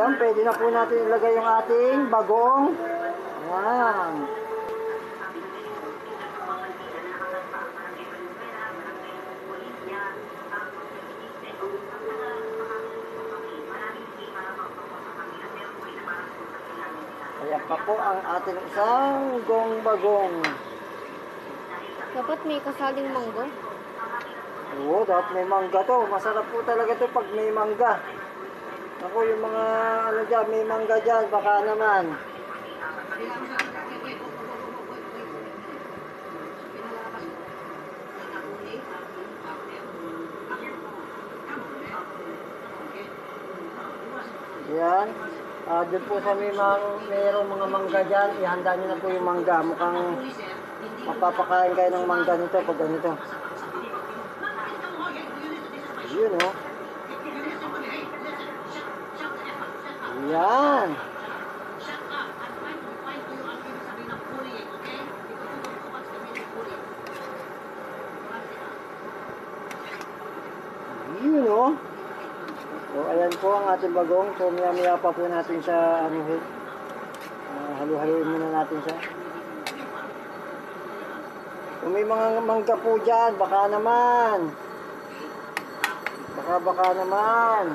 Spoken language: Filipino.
Ayan, pwede na po natin ilagay yung ating bagong. Ayan. Ayan pa po ang ating isang gong-bagong. Dapat may kasaling mangga. Oo, dapat may mangga to. Masarap po talaga to pag may mangga. Ako, yung mga ano dyan, may mangga dyan, baka naman. Yan. Doon po sa mayroong mga mangga dyan, ihanda nyo na po yung mangga. Mukhang mapapakain kayo ng mangga nito pag ganito. Yun, oh. Yan. Yun, oh. So, ayan po ang ating bagong. So, maya-maya pa po natin siya, halu-haluin muna natin siya. Kung may mga mangga po dyan, baka naman. Baka naman.